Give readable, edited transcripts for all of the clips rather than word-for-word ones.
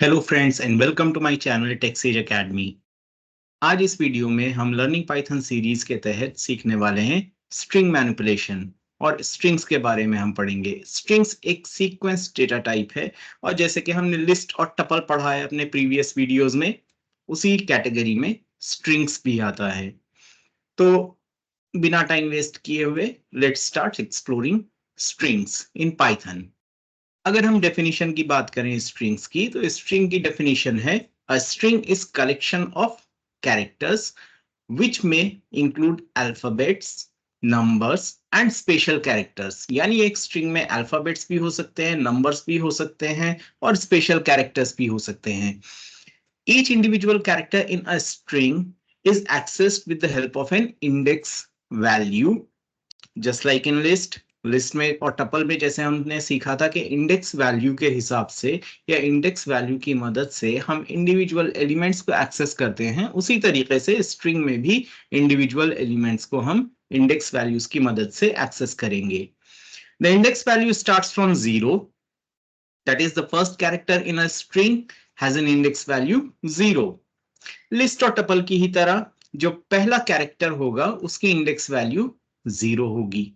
Hello friends and welcome to my channel टेक्सेज academy. आज इस वीडियो में हम लर्निंग पाइथन सीरीज के तहत सीखने वाले हैं स्ट्रिंग मैनिपुलेशन और स्ट्रिंग्स के बारे में हम पढ़ेंगे। स्ट्रिंग्स एक सीक्वेंस डेटा टाइप है और जैसे कि हमने लिस्ट और टपल पढ़ा है अपने प्रीवियस वीडियोस में, उसी कैटेगरी में स्ट्रिंग्स भी आता है। तो बिना टाइम वेस्ट किए हुए let's start exploring strings in Python. अगर हम डेफिनेशन की बात करें स्ट्रिंग्स की, तो स्ट्रिंग की डेफिनेशन है a string is collection of characters which may include alphabets, numbers and special characters. यानी एक स्ट्रिंग में अल्फाबेट्स भी हो सकते हैं, नंबर्स भी हो सकते हैं और स्पेशल कैरेक्टर्स भी हो सकते हैं। Each individual character in a string is accessed with the help of an index value just like in list में और टपल में जैसे हमने सीखा था कि इंडेक्स वैल्यू के हिसाब से या इंडेक्स वैल्यू की मदद से हम इंडिविजुअल एलिमेंट्स को एक्सेस करते हैं, उसी तरीके से स्ट्रिंग में भी इंडिविजुअल एलिमेंट्स को हम इंडेक्स वैल्यूज की मदद से एक्सेस करेंगे। The index value starts from 0, that is the first character in a string has an index value 0। List और टपल की ही तरह जो पहला कैरेक्टर होगा उसकी इंडेक्स वैल्यू 0 होगी।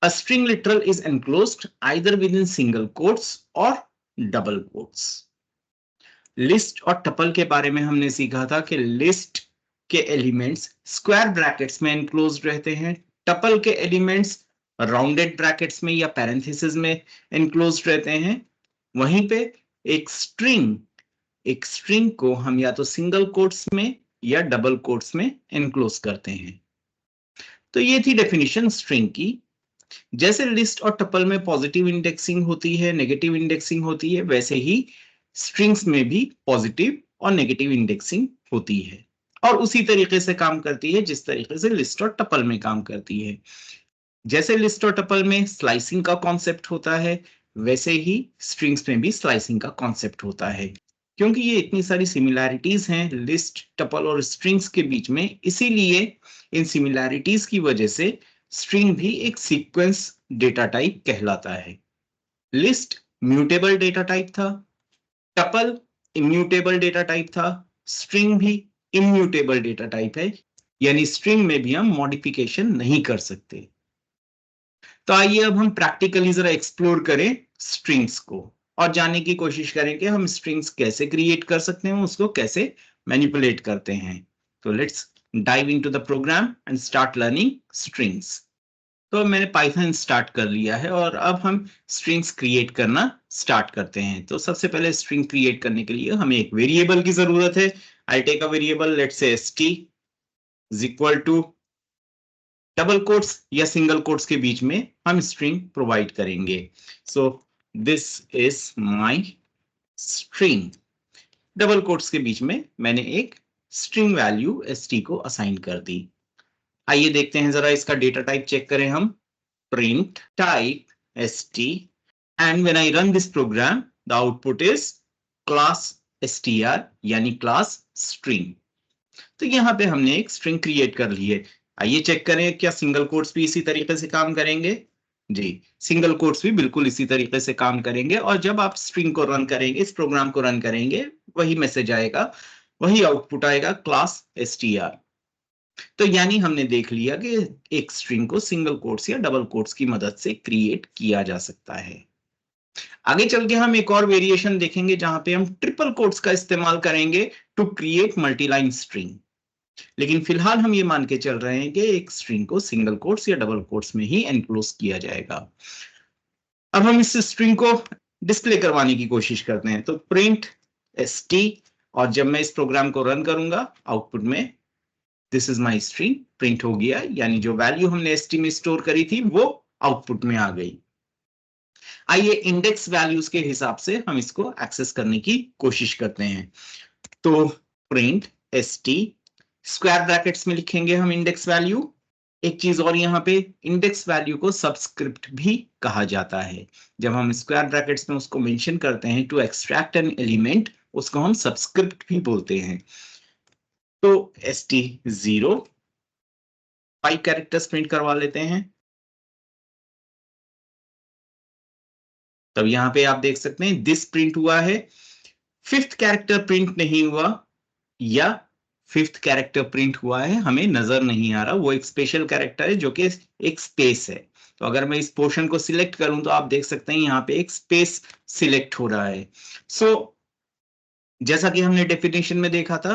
A string literal is enclosed either within single quotes or double quotes. List और tuple के बारे में हमने सीखा था कि लिस्ट के एलिमेंट्स स्क्वायर ब्रैकेट्स में एनक्लोज्ड रहते हैं, टपल के एलिमेंट्स राउंडेड ब्रैकेट्स में या पैरेंथेसिस में एनक्लोज्ड रहते हैं। वहीं पे एक स्ट्रिंग को हम या तो सिंगल कोट्स में या डबल कोट्स में एनक्लोज करते हैं। तो ये थी डेफिनेशन स्ट्रिंग की। जैसे लिस्ट और टपल में पॉजिटिव इंडेक्सिंग होती है, नेगेटिव इंडेक्सिंग होती है, वैसे ही स्ट्रिंग्स में भी पॉजिटिव और नेगेटिव इंडेक्सिंग होती है और उसी तरीके से काम करती है जिस तरीके से लिस्ट और टपल में काम करती है। जैसे लिस्ट और टपल में स्लाइसिंग का कॉन्सेप्ट होता है, वैसे ही स्ट्रिंग्स में भी स्लाइसिंग का कॉन्सेप्ट होता है। क्योंकि ये इतनी सारी सिमिलैरिटीज हैं लिस्ट, टपल और स्ट्रिंग्स के बीच में, इसीलिए इन सिमिलैरिटीज की वजह से स्ट्रिंग भी एक सीक्वेंस डेटा टाइप कहलाता है। लिस्ट म्यूटेबल डेटा टाइप था, टपल इम्यूटेबल डेटा टाइप था, स्ट्रिंग भी इम्यूटेबल डेटा टाइप है, यानी स्ट्रिंग में भी हम मॉडिफिकेशन नहीं कर सकते। तो आइए अब हम प्रैक्टिकली जरा एक्सप्लोर करें स्ट्रिंग्स को और जानने की कोशिश करें कि हम स्ट्रिंग्स कैसे क्रिएट कर सकते हैं, उसको कैसे मैनिपुलेट करते हैं। तो let's dive into the program and start learning strings. तो मैंने पाइथन स्टार्ट कर लिया है और अब हम स्ट्रिंग्स क्रिएट करना स्टार्ट करते हैं। तो सबसे पहले स्ट्रिंग क्रिएट करने के लिए हमें एक वेरिएबल की जरूरत है। I take a variable, let's say st is equal to double quotes या सिंगल कोट्स के बीच में हम स्ट्रिंग प्रोवाइड करेंगे। So this is my string. Double quotes के बीच में मैंने एक स्ट्रिंग वैल्यू st को असाइन कर दी। आइए देखते हैं जरा, इसका डेटा टाइप चेक करें हम। Print type st and when I run this program the output is class str यानी क्लास स्ट्रिंग। तो यहां पे हमने एक स्ट्रिंग क्रिएट कर ली है। आइए चेक करें क्या सिंगल कोट्स भी इसी तरीके से काम करेंगे। जी, सिंगल कोट्स भी बिल्कुल इसी तरीके से काम करेंगे और जब आप स्ट्रिंग को रन करेंगे, इस प्रोग्राम को रन करेंगे, वही मैसेज आएगा, वही आउटपुट आएगा, क्लास str। तो यानी हमने देख लिया कि एक स्ट्रिंग को सिंगल कोट्स या डबल कोट्स की मदद से क्रिएट किया जा सकता है। आगे चल के हम एक और वेरिएशन देखेंगे जहां पे हम ट्रिपल कोट्स का इस्तेमाल करेंगे टू क्रिएट मल्टीलाइन स्ट्रिंग। लेकिन फिलहाल हम ये मान के चल रहे हैं कि एक स्ट्रिंग को सिंगल कोट्स या डबल कोट्स में ही एनक्लोज किया जाएगा। अब हम इस स्ट्रिंग को डिस्प्ले करवाने की कोशिश करते हैं। तो प्रिंट st और जब मैं इस प्रोग्राम को रन करूंगा, आउटपुट में this is my string print हो गया, यानी जो वैल्यू हमने st में स्टोर करी थी वो आउटपुट में आ गई। आइए इंडेक्स वैल्यूज के हिसाब से हम इसको एक्सेस करने की कोशिश करते हैं। तो प्रिंट st स्क्वायर ब्रैकेट्स में लिखेंगे हम इंडेक्स वैल्यू। एक चीज और, यहाँ पे इंडेक्स वैल्यू को सबस्क्रिप्ट भी कहा जाता है। जब हम स्क्वायर ब्रैकेट्स में उसको मेंशन करते हैं टू एक्सट्रैक्ट एन एलिमेंट, उसको हम सबस्क्रिप्ट भी बोलते हैं। तो st0 5 कैरेक्टर्स प्रिंट करवा लेते हैं। तब यहाँ पे आप देख सकते हैं दिस प्रिंट हुआ है, फिफ्थ कैरेक्टर प्रिंट नहीं हुआ या फिफ्थ कैरेक्टर प्रिंट हुआ है, हमें नजर नहीं आ रहा। वो एक स्पेशल कैरेक्टर है जो कि एक स्पेस है। तो अगर मैं इस पोर्शन को सिलेक्ट करूं तो आप देख सकते हैं यहाँ पे एक स्पेस सिलेक्ट हो रहा है। सो जैसा कि हमने डेफिनेशन में देखा था,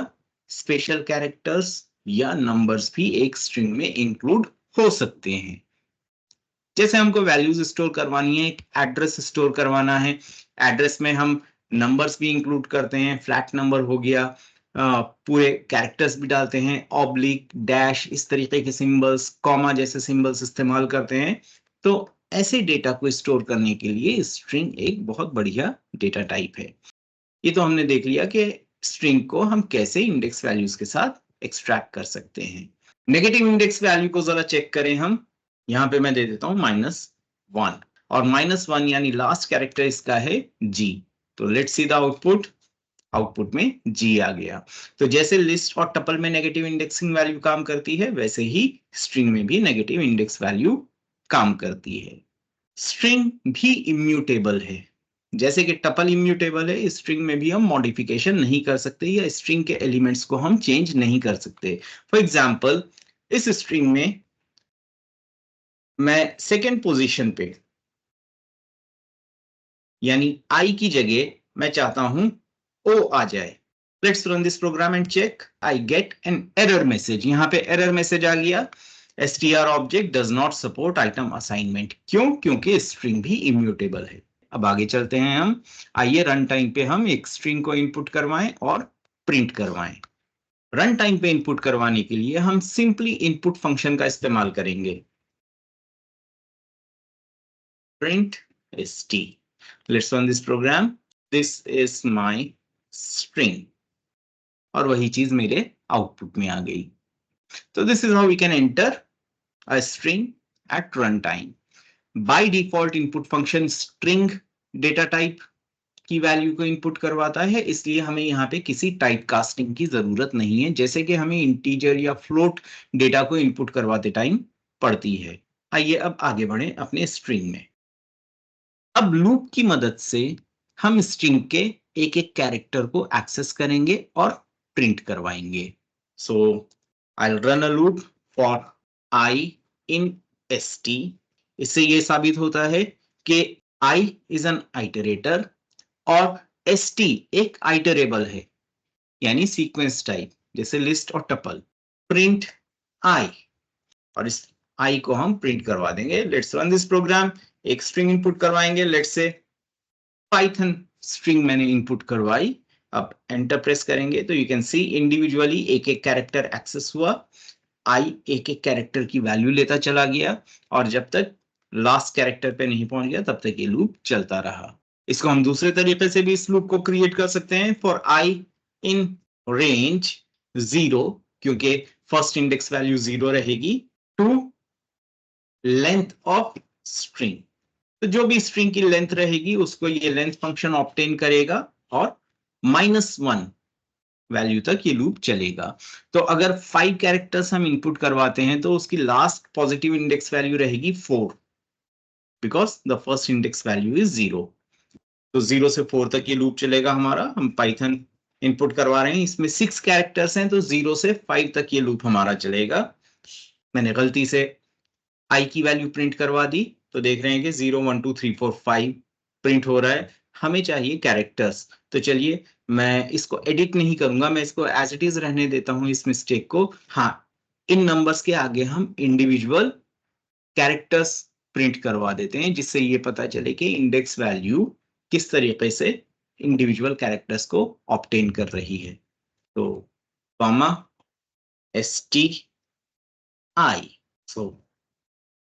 स्पेशल कैरेक्टर्स या नंबर्स भी एक स्ट्रिंग में इंक्लूड हो सकते हैं। जैसे हमको वैल्यूज स्टोर करवानी है, एड्रेस स्टोर करवाना है, एड्रेस में हम नंबर्स भी इंक्लूड करते हैं, फ्लैट नंबर हो गया, पूरे कैरेक्टर्स भी डालते हैं, ऑब्लिक, डैश, इस तरीके के सिंबल्स, कॉमा जैसे सिंबल्स इस्तेमाल करते हैं। तो ऐसे डेटा को स्टोर करने के लिए स्ट्रिंग एक बहुत बढ़िया डेटा टाइप है। ये तो हमने देख लिया कि स्ट्रिंग को हम कैसे इंडेक्स वैल्यूज के साथ एक्सट्रैक्ट कर सकते हैं। नेगेटिव इंडेक्स वैल्यू को जरा चेक करें हम। यहां पे मैं दे देता हूं -1 और -1 यानी लास्ट कैरेक्टर इसका है जी। तो let's see the output. Output में जी आ गया। तो जैसे लिस्ट और टपल में नेगेटिव इंडेक्सिंग वैल्यू काम करती है, वैसे ही स्ट्रिंग में भी नेगेटिव इंडेक्स वैल्यू काम करती है। स्ट्रिंग भी इम्यूटेबल है। जैसे कि टपल इम्यूटेबल है, स्ट्रिंग में भी हम मॉडिफिकेशन नहीं कर सकते या स्ट्रिंग के एलिमेंट्स को हम चेंज नहीं कर सकते। फॉर एग्जांपल, इस स्ट्रिंग में मैं सेकेंड पोजीशन पे यानी आई की जगह मैं चाहता हूं ओ आ जाए। Let's run this program and check. I get an error message. यहां पे एरर मैसेज आ गया, str object does not support item assignment. क्यों? क्योंकि स्ट्रिंग भी इम्यूटेबल है। अब आगे चलते हैं हम। आइए रन टाइम पे हम एक स्ट्रिंग को इनपुट करवाएं और प्रिंट करवाएं। रन टाइम पे इनपुट करवाने के लिए हम सिंपली इनपुट फंक्शन का इस्तेमाल करेंगे, print st. Let's run this program. This is my string. और वही चीज मेरे आउटपुट में आ गई। तो this is how we can enter a string at run time. By default input function string data type की वैल्यू को इनपुट करवाता है, इसलिए हमें यहाँ पे किसी टाइप कास्टिंग की जरूरत नहीं है, जैसे कि हमें इंटीजर या फ्लोट डेटा को इनपुट करवाते टाइम पड़ती है। आइए अब आगे बढ़े अपने स्ट्रिंग में। अब लूप की मदद से हम स्ट्रिंग के एक एक कैरेक्टर को एक्सेस करेंगे और प्रिंट करवाएंगे। So I run a loop for i in st। इससे ये साबित होता है कि i इज एन आइटरेटर और st एक आइटरेबल है, यानी सीक्वेंस टाइप, जैसे लिस्ट और टपल। प्रिंट i, और इस i को हम प्रिंट करवा देंगे। Let's run this program. एक स्ट्रिंग इनपुट करवाएंगे, लेट्स से पाइथन स्ट्रिंग मैंने इनपुट करवाई। अब एंटर प्रेस करेंगे तो यू कैन सी इंडिविजुअली एक एक कैरेक्टर एक्सेस हुआ। आई एक एक कैरेक्टर की वैल्यू लेता चला गया और जब तक लास्ट कैरेक्टर पे नहीं पहुंच गया तब तक ये लूप चलता रहा। इसको हम दूसरे तरीके से भी इस लूप को क्रिएट कर सकते हैं। फॉर आई इन रेंज 0, क्योंकि फर्स्ट इंडेक्स वैल्यू 0 रहेगी, टू लेंथ ऑफ स्ट्रिंग। तो जो भी स्ट्रिंग की लेंथ रहेगी उसको ये लेंथ फंक्शन ऑब्टेन करेगा और -1 वैल्यू तक ये लूप चलेगा। तो अगर 5 कैरेक्टर्स हम इनपुट करवाते हैं तो उसकी लास्ट पॉजिटिव इंडेक्स वैल्यू रहेगी 4, because the first index value is 0। तो 0 से 4 तक ये लूप चलेगा हमारा। हम पाइथन इनपुट करवा रहे हैं, इसमें 6 कैरेक्टर्स हैं, तो 0 से 5 तक ये लूप हमारा चलेगा। मैंने गलती से आई की वैल्यू प्रिंट करवा दी, तो देख रहे हैं कि 0 1 2 3 4 5 प्रिंट हो रहा है। हमें चाहिए कैरेक्टर्स, तो चलिए मैं इसको एडिट नहीं करूंगा, मैं इसको एज इट इज रहने देता हूं इस मिस्टेक को। हाँ, इन नंबर्स के आगे हम इंडिविजुअल कैरेक्टर्स प्रिंट करवा देते हैं, जिससे ये पता चले कि इंडेक्स वैल्यू किस तरीके से इंडिविजुअल कैरेक्टर्स को ऑब्टेन कर रही है। तो comma st i, so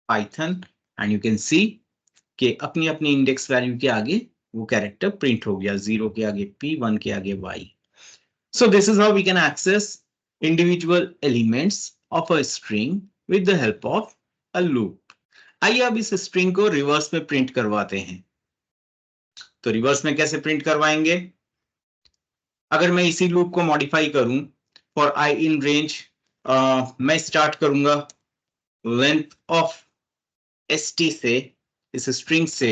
Python, and you can see कि अपनी अपनी इंडेक्स वैल्यू के आगे वो कैरेक्टर प्रिंट हो गया। 0 के आगे p, 1 के आगे y। So this is how we can access individual elements of a string with the help of a loop. आइए अब इस स्ट्रिंग को रिवर्स में प्रिंट करवाते हैं। तो रिवर्स में कैसे प्रिंट करवाएंगे? अगर मैं इसी लूप को मॉडिफाई करूं, फॉर आई इन रेंज, मैं स्टार्ट करूंगा लेंथ ऑफ st से, इस स्ट्रिंग से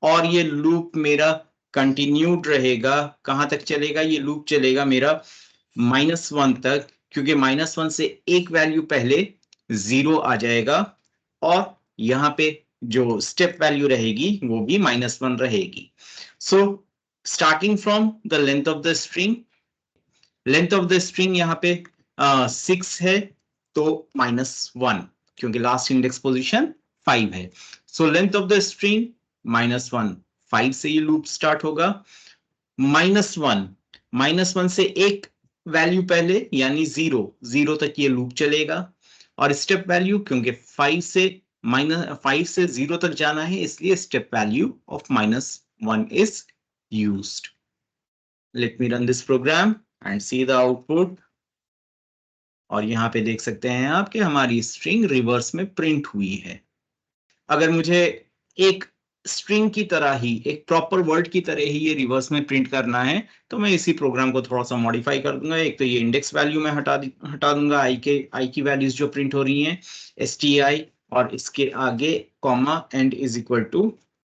और ये लूप मेरा कंटिन्यूड रहेगा। कहां तक चलेगा? ये लूप चलेगा मेरा -1 तक, क्योंकि -1 से एक वैल्यू पहले 0 आ जाएगा और यहाँ पे जो स्टेप वैल्यू रहेगी वो भी -1 रहेगी। सो starting from the length of the string, length of the string यहाँ पे 6 है तो -1, क्योंकि लास्ट इंडेक्स पोजीशन 5 है। So length of the string -1, 5 से ये लूप स्टार्ट होगा। -1 से एक वैल्यू पहले यानी 0 तक ये लूप चलेगा और स्टेप वैल्यू, क्योंकि 5 से 0 तक जाना है इसलिए step value of -1 is used. Let me run this program and see the output. और यहाँ पे देख सकते हैं आप कि हमारी स्ट्रिंग रिवर्स में प्रिंट हुई है। अगर मुझे एक स्ट्रिंग की तरह ही, एक प्रॉपर वर्ड की तरह ही ये रिवर्स में प्रिंट करना है तो मैं इसी प्रोग्राम को थोड़ा सा मॉडिफाई कर दूंगा। एक तो ये इंडेक्स वैल्यू में हटा दूंगा, आई की वैल्यूज जो प्रिंट हो रही हैं stI, और इसके आगे comma end is equal to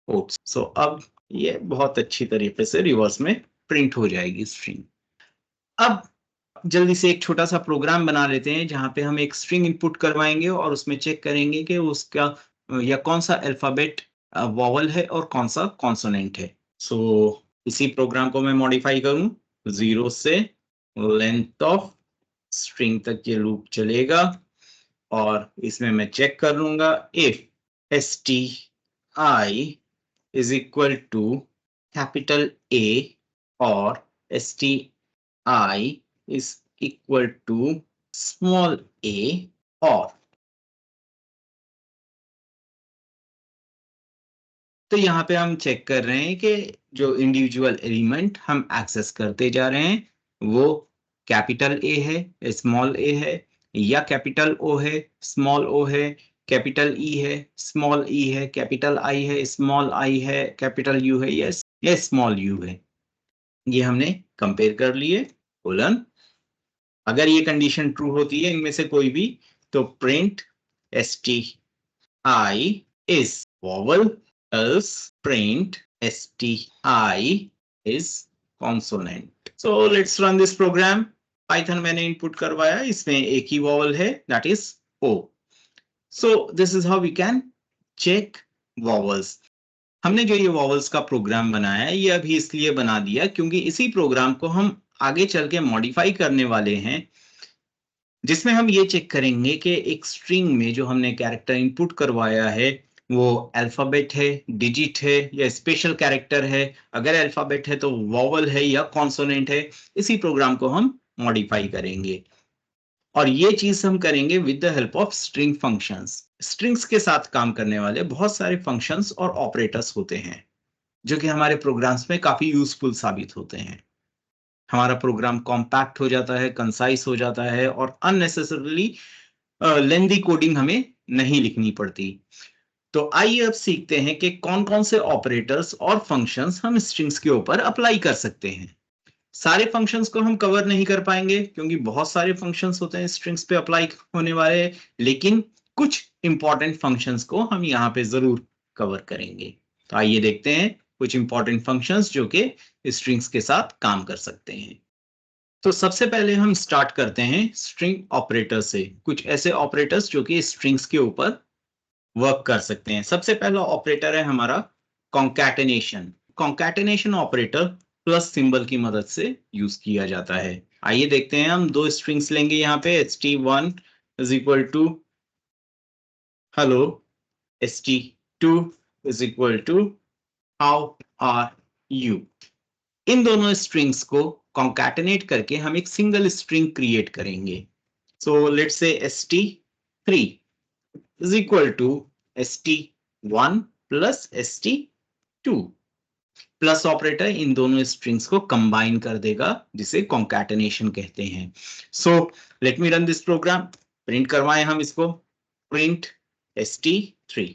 quotes. So अब ये बहुत अच्छी तरीके से रिवर्स में प्रिंट हो जाएगी स्ट्रिंग। अब जल्दी से एक छोटा सा प्रोग्राम बना लेते हैं जहां पे हम एक स्ट्रिंग इनपुट करवाएंगे और उसमें चेक करेंगे कि उसका या कौन सा अल्फाबेट वॉवल है और कौन सा कॉन्सोनेंट है। सो इसी प्रोग्राम को मैं मॉडिफाई करूं, 0 से लेंथ ऑफ स्ट्रिंग तक ये लूप चलेगा और इसमें मैं चेक कर लूंगा if stI is equal to capital A और stI is equal to small a, और तो यहाँ पे हम चेक कर रहे हैं कि जो इंडिविजुअल एलिमेंट हम एक्सेस करते जा रहे हैं वो कैपिटल ए है, स्मॉल ए है, या कैपिटल ओ है, स्मॉल ओ है, कैपिटल ई है, स्मॉल ई है, कैपिटल आई है, स्मॉल आई है, कैपिटल यू है, या स्मॉल यू है। ये हमने कंपेयर कर लिए। कोलन, अगर ये कंडीशन ट्रू होती है इनमें से कोई भी तो print stI is vowel, else print stI is consonant. So let's run this program. Python मैंने इनपुट करवाया, इसमें एक ही वॉवल है, that is O. So this is how we can check vowels. हमने जो ये वॉवल्स का प्रोग्राम बनाया है ये अभी इसलिए बना दिया क्योंकि इसी प्रोग्राम को हम आगे चल के मॉडिफाई करने वाले हैं, जिसमें हम ये चेक करेंगे कि एक स्ट्रिंग में जो हमने कैरेक्टर इनपुट करवाया है वो अल्फाबेट है, डिजिट है या स्पेशल कैरेक्टर है। अगर अल्फाबेट है तो वॉवल है या कॉन्सोनेंट है। इसी प्रोग्राम को हम मॉडिफाई करेंगे और ये चीज हम करेंगे with the help of string functions. Strings के साथ काम करने वाले बहुत सारे फंक्शंस और ऑपरेटर्स होते हैं जो कि हमारे प्रोग्राम्स में काफी यूजफुल साबित होते हैं। हमारा प्रोग्राम कॉम्पैक्ट हो जाता है, कंसाइज हो जाता है और अननेसेसरली लेंथी कोडिंग हमें नहीं लिखनी पड़ती। तो आइए अब सीखते हैं कि कौन कौन से ऑपरेटर्स और फंक्शंस हम स्ट्रिंग्स के ऊपर अप्लाई कर सकते हैं। सारे फंक्शंस को हम कवर नहीं कर पाएंगे क्योंकि बहुत सारे फंक्शंस होते हैं स्ट्रिंग्स पे अप्लाई होने वाले, लेकिन कुछ इंपॉर्टेंट फंक्शंस को हम यहाँ पे जरूर कवर करेंगे। तो आइए देखते हैं कुछ इंपॉर्टेंट फंक्शंस जो कि स्ट्रिंग्स के साथ काम कर सकते हैं। तो सबसे पहले हम स्टार्ट करते हैं स्ट्रिंग ऑपरेटर से, कुछ ऐसे ऑपरेटर्स जो कि स्ट्रिंग्स के ऊपर वर्क कर सकते हैं। सबसे पहला ऑपरेटर है हमारा concatenation. Concatenation operator plus symbol की मदद से यूज किया जाता है। आइए देखते हैं, हम दो स्ट्रिंग्स लेंगे यहाँ पे, st1 is equal to hello, st2 is equal to how are you. इन दोनों स्ट्रिंग्स को कॉन्कैटिनेट करके हम एक सिंगल स्ट्रिंग क्रिएट करेंगे। सो let's say st3 is equal to st1 plus st2। Plus operator इन दोनों स्ट्रिंग्स को कंबाइन कर देगा जिसे कॉन्कैटिनेशन कहते हैं। So let me run this program. Print करवाएं हम इसको, print st3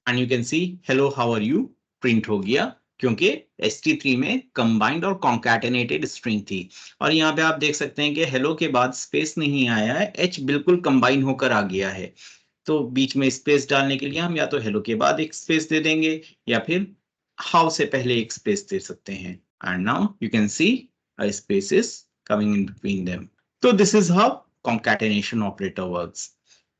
and you can see hello how are you print हो गया क्योंकि st3 में कंबाइंड और कॉन्कैटिनेटेड स्ट्रिंग थी। और यहाँ पे आप देख सकते हैं कि हेलो के बाद स्पेस नहीं आया है, h बिल्कुल कंबाइन होकर आ गया है। तो बीच में स्पेस डालने के लिए हम या तो हेलो के बाद एक स्पेस दे देंगे या फिर हाउ से पहले एक स्पेस दे सकते हैं and now you can see a space is coming in between them. तो this is how concatenation operator works.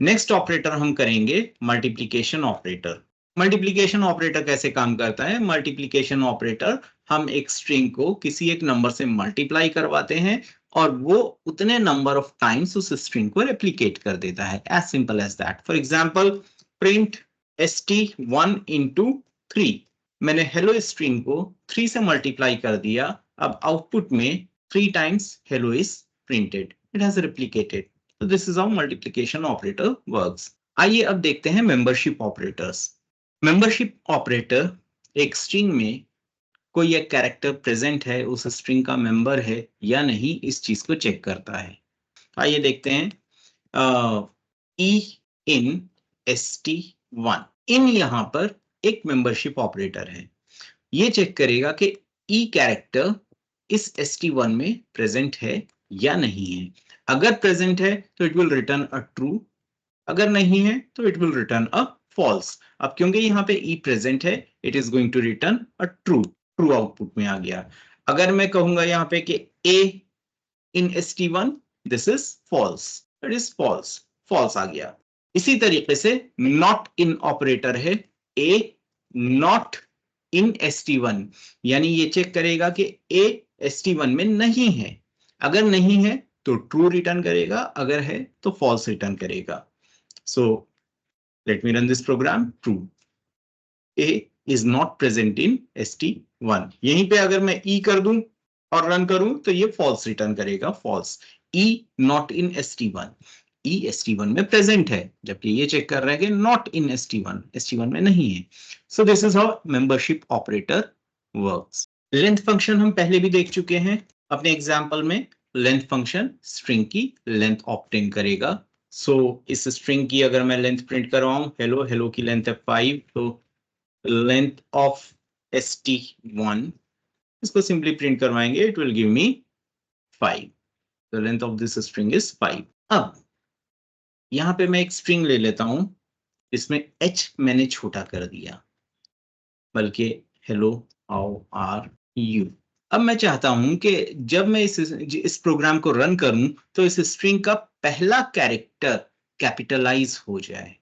Next operator हम करेंगे मल्टीप्लिकेशन ऑपरेटर। मल्टीप्लिकेशन ऑपरेटर कैसे काम करता है? मल्टीप्लिकेशन ऑपरेटर हम एक स्ट्रिंग को किसी एक नंबर से मल्टीप्लाई करवाते हैं और वो उतने नंबर ऑफ टाइम्स उस स्ट्रिंग को रेप्लिकेट कर देता है, as simple as that. For example print st1 into 3, मैंने हेलो स्ट्रिंग को 3 से मल्टीप्लाई कर दिया, अब आउटपुट में 3 times hello is printed, it has replicated. तो this is how multiplication operator works. आइए अब देखते हैं मेंबरशिप ऑपरेटर्स। मेंबरशिप ऑपरेटर एक स्ट्रिंग में कोई एक कैरेक्टर प्रेजेंट है, उस स्ट्रिंग का मेंबर है या नहीं, इस चीज को चेक करता है। आइए देखते हैं ई इन st1। इन यहां पर एक मेंबरशिप ऑपरेटर है, ये चेक करेगा कि ई कैरेक्टर इस st1 में प्रेजेंट है या नहीं है। अगर प्रेजेंट है तो it will return a true, अगर नहीं है तो it will return a false. अब क्योंकि यहाँ पे ई प्रेजेंट है, it is going to return a true, true output में आ गया। अगर मैं कहूंगा यहाँ पे कि a in st1, this is false, it is false, false आ गया। इसी तरीके से नॉट इन ऑपरेटर है, ए नॉट इन st1, यानी ये चेक करेगा कि ए st1 में नहीं है, अगर नहीं है तो ट्रू रिटर्न करेगा, अगर है तो फॉल्स रिटर्न करेगा। So let me run this program. True. A is not present in st1. यहीं पे अगर मैं e कर दूं और रन करूं तो ये false रिटर्न करेगा, false. E not in st1. E st1 में प्रेजेंट है, जबकि ये चेक कर रहा है कि not in st1, st1 में नहीं है। So this is how membership operator works. Length function हम पहले भी देख चुके हैं अपने एग्जाम्पल में। लेंथ फंक्शन स्ट्रिंग की लेंथ ऑब्टेन करेगा। सो इस स्ट्रिंग की अगर मैं लेंथ प्रिंट करवाऊं, हेलो, हेलो की लेंथ है 5, तो लेंथ ऑफ st1, इसको सिंपली प्रिंट करवाएंगे, it will give me 5। The length of this string is 5। अब यहां पे मैं एक स्ट्रिंग ले लेता हूं, इसमें h मैंने छोटा कर दिया, बल्कि हेलो हाउ आर यू। अब मैं चाहता हूं कि जब मैं इस प्रोग्राम को रन करूं तो इस स्ट्रिंग का पहला कैरेक्टर कैपिटलाइज हो जाए।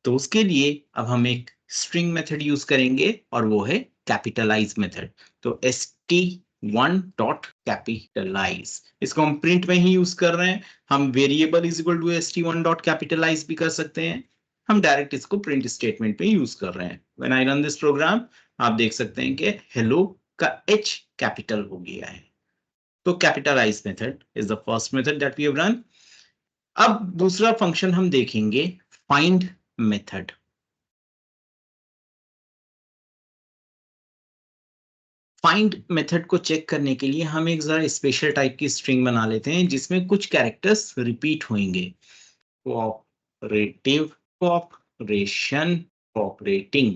तो उसके लिए अब हम एक स्ट्रिंग मेथड यूज करेंगे और वो है कैपिटलाइज मेथड। तो st1 डॉट कैपिटलाइज, इसको हम प्रिंट में ही यूज कर रहे हैं। हम variable is equal to st1 dot capitalize भी कर सकते हैं, हम डायरेक्ट इसको प्रिंट स्टेटमेंट में यूज कर रहे हैं। When I run this program, आप देख सकते हैं कि हेलो का h कैपिटल हो गया है। तो capitalize method is the first method that we have run. अब दूसरा फंक्शन हम देखेंगे, फाइंड मेथड। फाइंड मेथड को चेक करने के लिए हम एक जरा स्पेशल टाइप की स्ट्रिंग बना लेते हैं जिसमें कुछ कैरेक्टर्स रिपीट होंगे। Cooperative, cooperation, cooperating.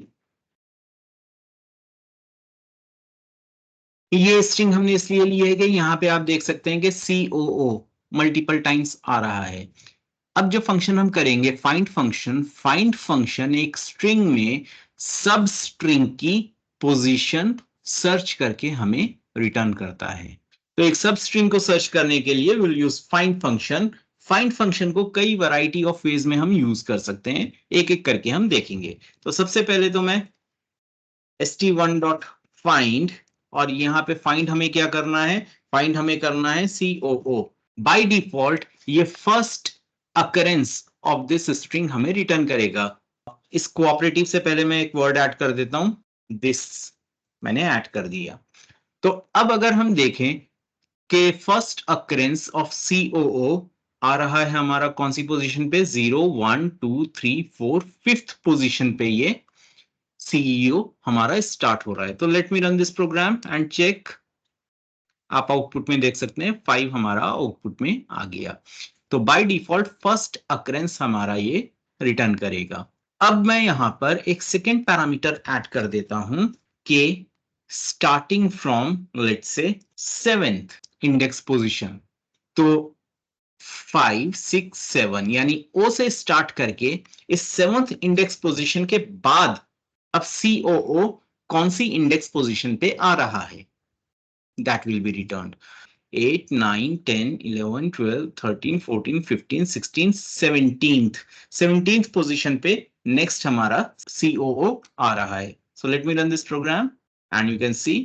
ये स्ट्रिंग हमने इसलिए ली है कि यहाँ पे आप देख सकते हैं कि COO मल्टीपल टाइम्स आ रहा है। अब जो फंक्शन हम करेंगे फाइंड फंक्शन, फाइंड फंक्शन एक स्ट्रिंग में सब स्ट्रिंग की पोजीशन सर्च करके हमें रिटर्न करता है। तो एक सब स्ट्रिंग को सर्च करने के लिए will use find function. Find function को कई वैरायटी ऑफ वेज में हम यूज कर सकते हैं, एक एक करके हम देखेंगे। तो सबसे पहले तो मैं st1 डॉट फाइंड, और यहाँ पे फाइंड हमें क्या करना है? फाइंड हमें करना है COO। बाय डिफॉल्ट ये first occurrence of this string हमें रिटर्न करेगा। इस कोऑपरेटिव से पहले मैं एक वर्ड ऐड कर देता हूं, दिस मैंने ऐड कर दिया। तो अब अगर हम देखें कि फर्स्ट अकरेंस ऑफ COO आ रहा है हमारा कौन सी पोजीशन पे? 0 1 2 3 4 5th पोजीशन पे ये CEO हमारा स्टार्ट हो रहा है। तो let me run this program and check. आप आउटपुट में देख सकते हैं 5 हमारा आउटपुट में आ गया। तो बाय डिफॉल्ट फर्स्ट अकरेंस हमारा ये रिटर्न करेगा। अब मैं यहां पर एक सेकेंड पैरामीटर ऐड कर देता हूं कि starting from let's say 7th index position, तो 5 6 7 यानी O से स्टार्ट करके इस 7th इंडेक्स पोजीशन के बाद अब COO कौन सी इंडेक्स पोजीशन पे आ रहा है, that will be returned. 8, 9, 10, 11, 12, 13, 14, 15, 16, 17th position पे नेक्स्ट हमारा COO आ रहा है। So let me run this program and you can see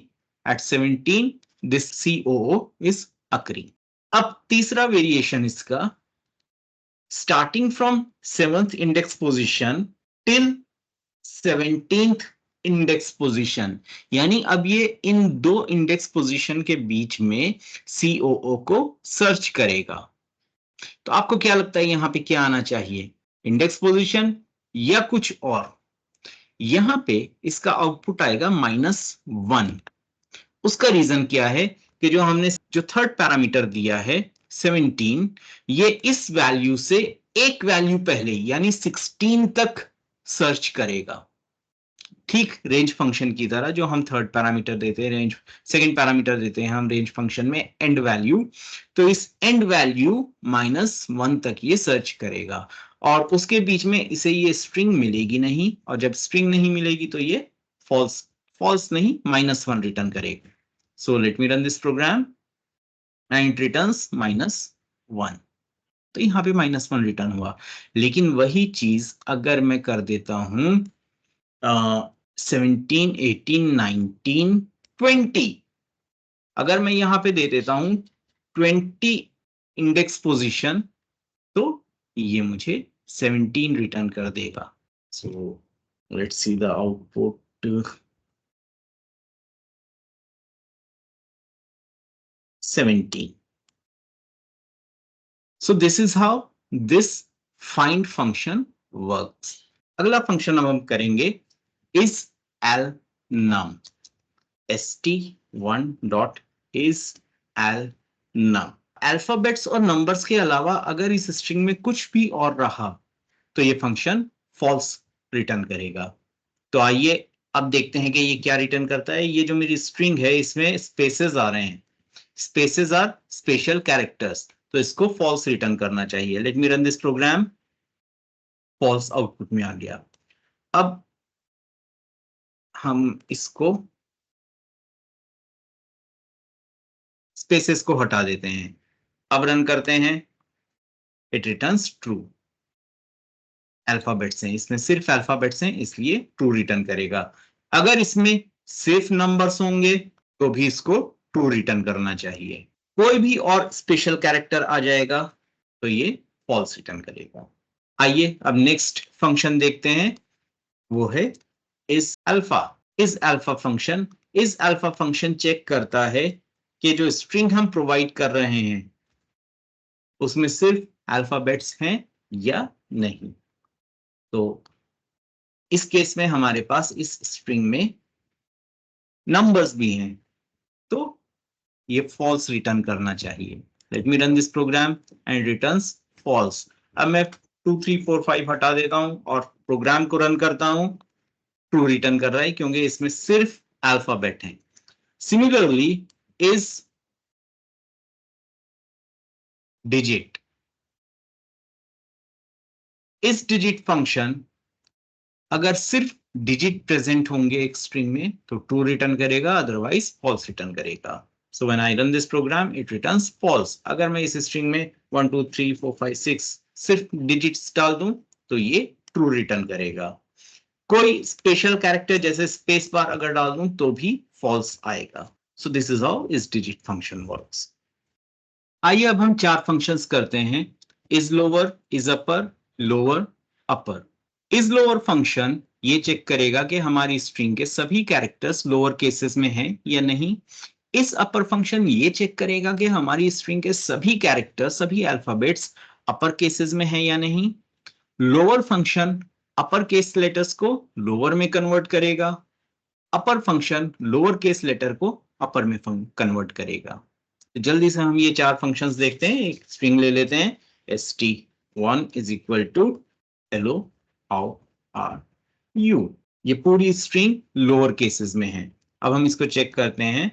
at 17 this COO is occurring. अब तीसरा वेरिएशन इसका, starting from 7th index position till 17th index position, यानी अब ये इन दो इंडेक्स पोजीशन के बीच में COO को सर्च करेगा। तो आपको क्या लगता है यहां पे क्या आना चाहिए, इंडेक्स पोजीशन या कुछ और? यहां पे इसका आउटपुट आएगा -1। उसका रीजन क्या है कि जो हमने जो थर्ड पैरामीटर दिया है 17, ये इस वैल्यू से एक वैल्यू पहले यानी 16 तक सर्च करेगा, ठीक रेंज फंक्शन की तरह। जो हम थर्ड पैरामीटर देते हैं, रेंज सेकंड पैरामीटर देते हैं हम रेंज फंक्शन में एंड वैल्यू, तो इस एंड वैल्यू -1 तक ये सर्च करेगा और उसके बीच में इसे ये स्ट्रिंग मिलेगी नहीं, और जब स्ट्रिंग नहीं मिलेगी तो ये फॉल्स नहीं -1 रिटर्न करेगा। So let me run this program and it returns -1। तो यहाँ पे -1 रिटर्न हुआ। लेकिन वही चीज अगर मैं कर देता हूं 17, 18, 19, 20, अगर मैं यहां पे दे देता हूं 20 इंडेक्स पोजीशन, तो ये मुझे 17 रिटर्न कर देगा। सो let's C the output, 17। So this is how this find function works. अगला फंक्शन अब हम करेंगे is al num, st1 dot is al num। Alphabets और नंबर्स के अलावा अगर इस स्ट्रिंग में कुछ भी और रहा तो ये फंक्शन फॉल्स रिटर्न करेगा। तो आइए अब देखते हैं कि ये क्या रिटर्न करता है। ये जो मेरी स्ट्रिंग है इसमें स्पेसेस आ रहे हैं, स्पेसेस आर स्पेशल कैरेक्टर्स, तो इसको फॉल्स रिटर्न करना चाहिए। Let me run this program, false output में आ गया। अब हम इसको स्पेसेस को हटा देते हैं, अब रन करते हैं, इट रिटर्न्स ट्रू। अल्फाबेट्स हैं इसमें, सिर्फ अल्फाबेट्स हैं इसलिए ट्रू रिटर्न करेगा। अगर इसमें सिर्फ नंबर्स होंगे तो भी इसको ट्रू रिटर्न करना चाहिए। कोई भी और स्पेशल कैरेक्टर आ जाएगा तो ये फॉल्स रिटर्न करेगा। आइए अब नेक्स्ट फंक्शन देखते हैं, वो है इस अल्फा। इस अल्फा फंक्शन चेक करता है कि जो स्ट्रिंग हम प्रोवाइड कर रहे हैं उसमें सिर्फ अल्फाबेट्स हैं या नहीं। तो इस केस में हमारे पास इस स्ट्रिंग में नंबर्स भी हैं, तो ये फॉल्स रिटर्न करना चाहिए। Let me run this program and returns false. अब मैं 2, 3, 4, 5 हटा देता हूं और प्रोग्राम को रन करता हूं, ट्रू रिटर्न कर रहा है क्योंकि इसमें सिर्फ अल्फाबेट है। सिमिलरली इज डिजिट, इस डिजिट फंक्शन अगर सिर्फ डिजिट प्रेजेंट होंगे एक स्ट्रिंग में तो ट्रू रिटर्न करेगा, अदरवाइज फॉल्स रिटर्न करेगा। So when I run this program it returns false. अगर मैं इस स्ट्रिंग में 1, 2, 3, 4, 5, 6 सिर्फ डिजिट्स डाल दूं तो ये ट्रू रिटर्न करेगा। कोई स्पेशल कैरेक्टर जैसे स्पेस बार अगर डाल दूं तो भी फॉल्स आएगा। सो दिस इज हाउ इस डिजिट फंक्शन वर्क्स। आइए अब हम 4 फंक्शंस करते हैं, is lower, is upper, lower, upper. Is lower function ये चेक करेगा कि हमारी स्ट्रिंग के सभी कैरेक्टर्स लोअर केसेस में हैं या नहीं। इस अपर फंक्शन ये चेक करेगा कि हमारी स्ट्रिंग के सभी कैरेक्टर्स, सभी अल्फाबेट्स अपर केसेस में हैं या नहीं। Lower function upper case letters को लोअर में कन्वर्ट करेगा, अपर फंक्शन लोअर केस लेटर को अपर में कन्वर्ट करेगा। तो जल्दी से हम ये 4 फंक्शंस देखते हैं। एक स्ट्रिंग ले लेते हैं, st1 is equal to hello how are you. ये पूरी स्ट्रिंग लोअर केसेस में है। अब हम इसको चेक करते हैं,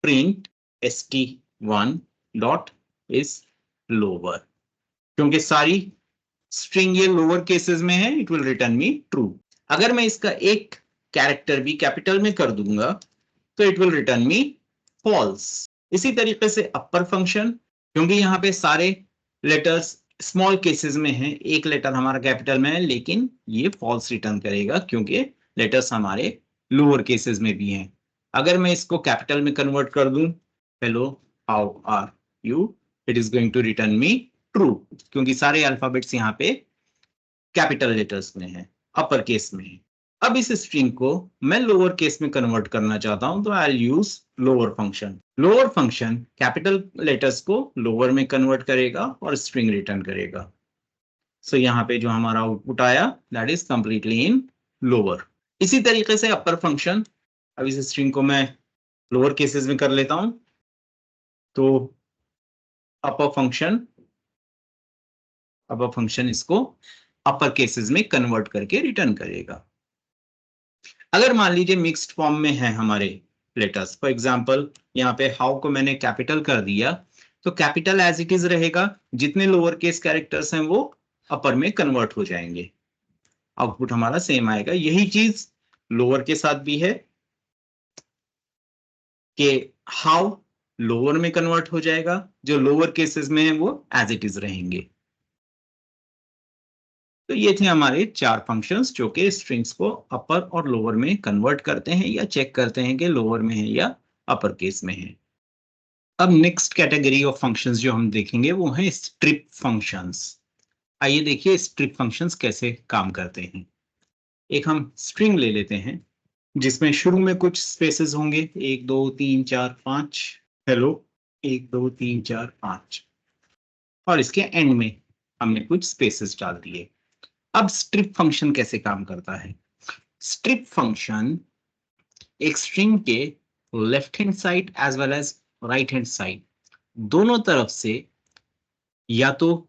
print st1 dot is lower, क्योंकि सारी स्ट्रिंग ये लोअर केसेस में है, it will return me true. अगर मैं इसका एक कैरेक्टर भी कैपिटल में कर दूंगा तो it will return me false. इसी तरीके से अपर फंक्शन, क्योंकि यहाँ पे सारे लेटर्स स्मॉल केसेस में हैं, एक लेटर हमारा कैपिटल में है लेकिन ये फॉल्स रिटर्न करेगा क्योंकि लेटर्स हमारे लोअर केसेस में भी हैं। अगर मैं इसको कैपिटल में कन्वर्ट कर दूं, hello how are you, it is going to return me true, क्योंकि सारे अल्फाबेट्स यहाँ पे कैपिटल लेटर्स में है, अपर केस में है। अब इस स्ट्रिंग को मैं लोअर केस में कन्वर्ट करना चाहता हूं तो I will use lower function. Lower function capital letters को लोअर में कन्वर्ट करेगा और स्ट्रिंग रिटर्न करेगा। सो यहाँ पे जो हमारा आउटपुट आया that is completely in lower. इसी तरीके से अपर फंक्शन, अब इस स्ट्रिंग को मैं लोअर केसेस में कर लेता हूं तो अपर फंक्शन इसको अपर केसेस में कन्वर्ट करके रिटर्न करेगा। अगर मान लीजिए मिक्स्ड फॉर्म में है हमारे लेटर्स, फॉर एग्जांपल यहाँ पे हाउ को मैंने कैपिटल कर दिया तो कैपिटल एज इट इज रहेगा, जितने लोअर केस कैरेक्टर्स हैं वो अपर में कन्वर्ट हो जाएंगे, आउटपुट हमारा सेम आएगा। यही चीज लोअर के साथ भी है कि हाउ लोअर में कन्वर्ट हो जाएगा, जो लोअर केसेस में है वो एज इट इज रहेंगे। तो ये थे हमारे 4 फंक्शंस जो कि स्ट्रिंग्स को अपर और लोअर में कन्वर्ट करते हैं या चेक करते हैं कि लोअर में है या अपर केस में है। अब नेक्स्ट कैटेगरी ऑफ फंक्शंस जो हम देखेंगे वो है स्ट्रिप फंक्शंस। आइए देखिए स्ट्रिप फंक्शंस कैसे काम करते हैं। एक हम स्ट्रिंग ले लेते हैं जिसमें शुरू में कुछ स्पेसेस होंगे, 1 2 3 4 5, हेलो 1 2 3 4 5, और इसके एंड में हमने कुछ स्पेसेस डाल दिए। अब स्ट्रिप फंक्शन कैसे काम करता है? स्ट्रिप फंक्शन एक स्ट्रिंग के left hand side as well as right hand side दोनों तरफ से या तो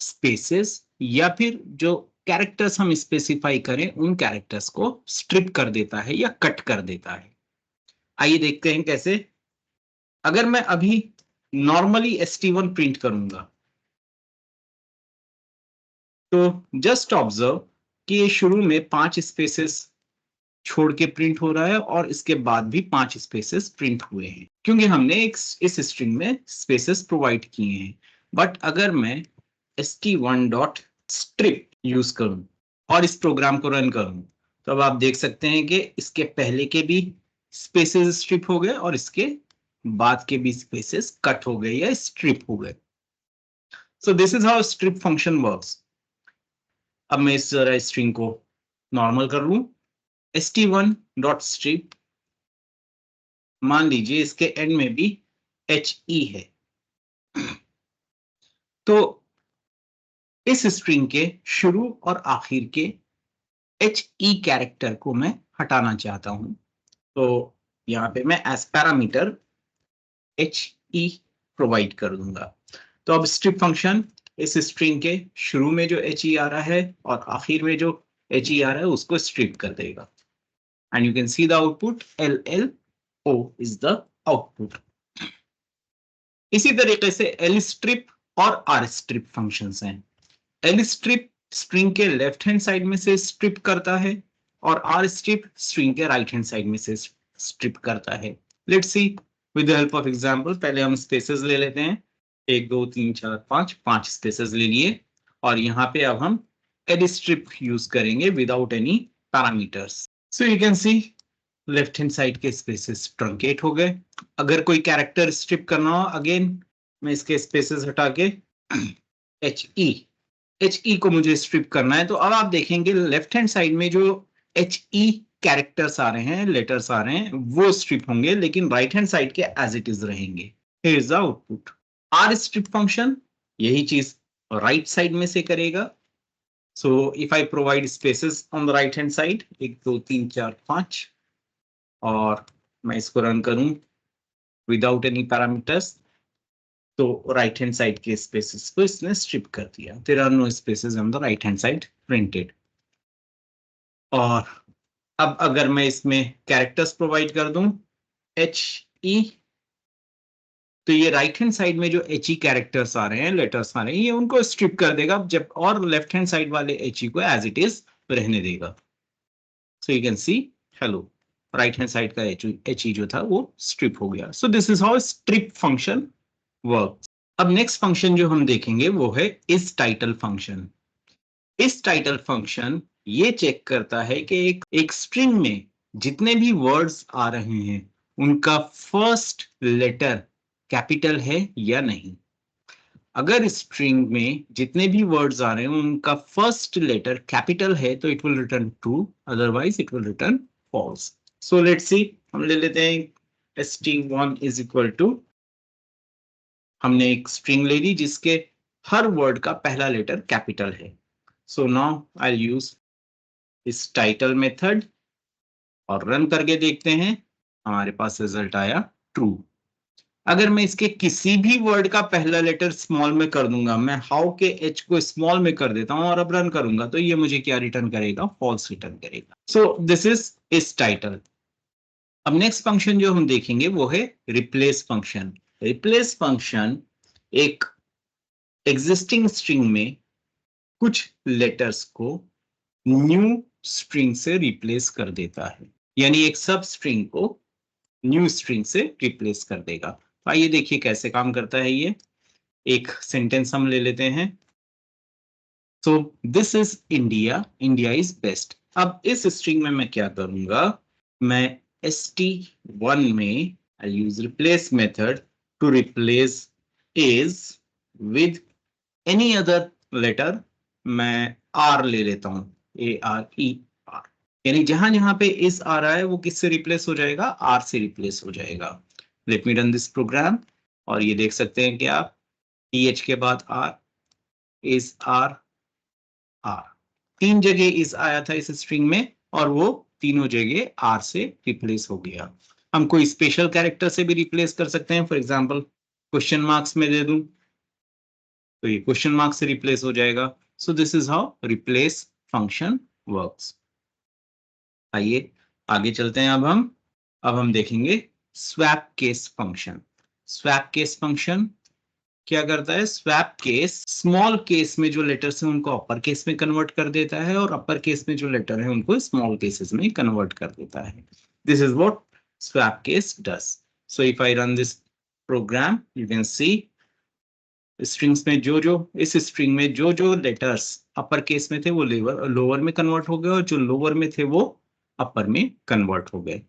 स्पेसेस या फिर जो कैरेक्टर्स हम स्पेसिफाई करें उन कैरेक्टर्स को स्ट्रिप कर देता है या कट कर देता है। आइए देखते हैं कैसे। अगर मैं अभी नॉर्मली st1 प्रिंट करूंगा तो जस्ट ऑब्जर्व कि ये शुरू में 5 स्पेसेस छोड़ के प्रिंट हो रहा है और इसके बाद भी 5 स्पेसेस प्रिंट हुए हैं क्योंकि हमने इस स्ट्रिंग में स्पेसेस प्रोवाइड किए हैं। बट अगर मैं st1.strip यूज करूं और इस प्रोग्राम को रन करूं तो अब आप देख सकते हैं कि इसके पहले के भी स्पेसेस स्ट्रिप हो गए और इसके बाद के भी स्पेसेस कट हो गए या स्ट्रिप हो गए। सो this is how strip function works. अब मैं इस स्ट्रिंग को नॉर्मल कर लूं, st1.strip, मान लीजिए इसके एंड में भी he है, तो इस स्ट्रिंग के शुरू और आखिर के he कैरेक्टर को मैं हटाना चाहता हूं तो यहां पे मैं एज पैरामीटर he प्रोवाइड कर दूंगा। तो अब स्ट्रिप फंक्शन इस स्ट्रिंग के शुरू में जो he आ रहा है और आखिर में जो he आ रहा है उसको स्ट्रिप कर देगा and you can see the output LLO is the output। इसी तरीके से lstrip और rstrip फंक्शंस हैं। lstrip स्ट्रिंग के लेफ्ट हैंड साइड में से स्ट्रिप करता है और rstrip स्ट्रिंग के राइट हैंड साइड में से स्ट्रिप करता है। Let's see with the help of example. पहले हम स्पेसेस ले लेते हैं, 1 2 3 4 5 स्पेसेस ले लिए और यहाँ पे अब हम lstrip यूज करेंगे without any parameters. So you can C left hand side के स्पेसेस ट्रंकेट हो गए। अगर कोई कैरेक्टर स्ट्रिप करना हो, अगेन मैं इसके स्पेसेस हटा के he को मुझे स्ट्रिप करना है तो अब आप देखेंगे लेफ्ट हैंड साइड में जो he कैरेक्टर्स आ रहे हैं, लेटर्स आ रहे हैं, वो स्ट्रिप होंगे लेकिन राइट हैंड साइड के एज इट इज रहेंगे। Here is the output. rstrip function यही चीज राइट साइड में से करेगा। So if I provide spaces on the right hand side 1 2 3 4 5 और मैं इसको रन करूं विदाउट एनी पैरामीटर्स तो राइट हैंड साइड के स्पेसेस को इसने स्ट्रिप कर दिया। There are no spaces on the right hand side printed. और अब अगर मैं इसमें कैरेक्टर्स प्रोवाइड कर दूं he तो ये राइट हैंड साइड में जो he कैरेक्टर्स आ रहे हैं, लेटर्स आ रहे हैं, ये उनको स्ट्रिप कर देगा जब और लेफ्ट हैंड साइड वाले he को एज इट इज रहने देगा। So you can see hello, right hand side का एच जो था वो स्ट्रिप हो गया. सो this is how strip function work. अब नेक्स्ट फंक्शन जो हम देखेंगे वो है इस टाइटल फंक्शन. इस टाइटल फंक्शन ये चेक करता है कि एक स्ट्रिंग में जितने भी वर्ड्स आ रहे हैं उनका फर्स्ट लेटर कैपिटल है या नहीं. अगर स्ट्रिंग में जितने भी वर्ड्स आ रहे हैं उनका फर्स्ट लेटर कैपिटल है तो it will return true, otherwise it will return false. So let's see, हम ले लेते हैं st1 इज इक्वल टू, हमने एक स्ट्रिंग ले ली जिसके हर वर्ड का पहला लेटर कैपिटल है. So now I will use इस टाइटल मेथड और रन करके देखते हैं. हमारे पास रिजल्ट आया ट्रू. अगर मैं इसके किसी भी वर्ड का पहला लेटर स्मॉल में कर दूंगा, मैं हाउ के एच को स्मॉल में कर देता हूं और अब रन करूंगा, तो ये मुझे क्या रिटर्न करेगा, फॉल्स रिटर्न करेगा. सो दिस इज इस टाइटल. अब नेक्स्ट फंक्शन जो हम देखेंगे वो है रिप्लेस फंक्शन. रिप्लेस फंक्शन एक एग्जिस्टिंग स्ट्रिंग में कुछ लेटर्स को न्यू स्ट्रिंग से रिप्लेस कर देता है, यानी एक सब स्ट्रिंग को न्यू स्ट्रिंग से रिप्लेस कर देगा. आइए देखिए कैसे काम करता है ये. एक सेंटेंस हम ले लेते हैं. सो this is India, India is best. अब इस स्ट्रिंग में मैं क्या करूंगा, मैं st1 में I use replace method to replace is with any other letter. मैं r ले लेता हूं, ARER, यानी जहां जहां पे इस आ रहा है वो किससे रिप्लेस हो जाएगा, r से रिप्लेस हो जाएगा. Let me run this program और ये देख सकते हैं कि आप th के बाद r, इस r, r, तीन जगह इस आया था इस स्ट्रिंग में और वो तीनों जगह r से रिप्लेस हो गया. हम कोई स्पेशल कैरेक्टर से भी रिप्लेस कर सकते हैं. फॉर एग्जाम्पल क्वेश्चन मार्क्स में दे दूं तो ये क्वेश्चन मार्क्स से रिप्लेस हो जाएगा. सो this is how replace function works. आइए आगे चलते हैं. अब हम देखेंगे swap case function. Swap case function क्या करता है, स्वैप केस स्मॉल केस में जो लेटर्स हैं उनको अपर केस में कन्वर्ट कर देता है और अपर केस में जो लेटर है उनको स्मॉल केसेस में कन्वर्ट कर देता है. This is what swap case does. So if I run this program you can see strings में इस स्ट्रिंग में जो लेटर्स अपर केस में थे वो लोअर में कन्वर्ट हो गए और जो लोअर में थे वो अपर में कन्वर्ट हो गए.